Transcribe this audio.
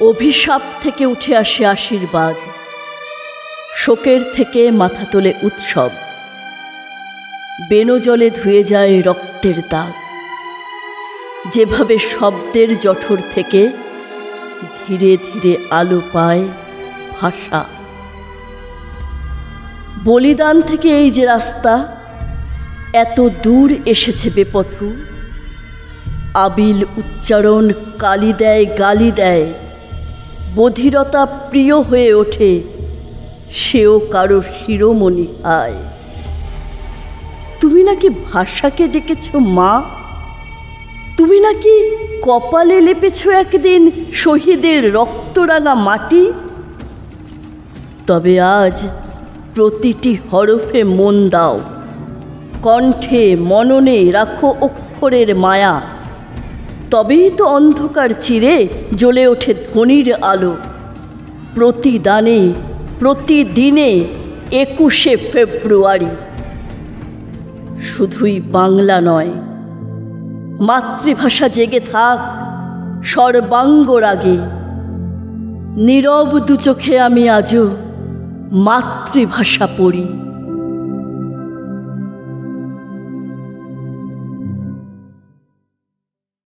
অভিশাপ থেকে উঠে আসে আশীর্বাদ, শোকের থেকে মাথা তোলে উৎসব। বেনজলে ধুয়ে যায় রক্তের দাগ, যেভাবে শব্দের জঠর থেকে ধীরে ধীরে আলো পায় ভাষা। বলিদান থেকে এই যে রাস্তা এত দূর এসেছে বেপথু, আবিল উচ্চারণ কালি দেয় গালি দেয়, বধিরতা প্রিয় হয়ে ওঠে, সেও কারো শিরোমণি হয়। তুমি নাকি ভাষাকে ডেকেছ মা, তুমি নাকি কপালে লেপেছ একদিন শহীদের রক্তরাঙা মাটি। তবে আজ প্রতিটি হরফে মন দাও, কণ্ঠে মননে রাখো অক্ষরের মায়া। তবেই তো অন্ধকার চিরে জ্বলে ওঠে ধ্বনির আলো। প্রতিদানে প্রতিদিনে ২১শে ফেব্রুয়ারি। শুধুই বাংলা নয়, মাতৃভাষা জেগে থাক সর্বাঙ্গ রাগে। নীরব দু চোখে আমি আজও মাতৃভাষা পড়ি।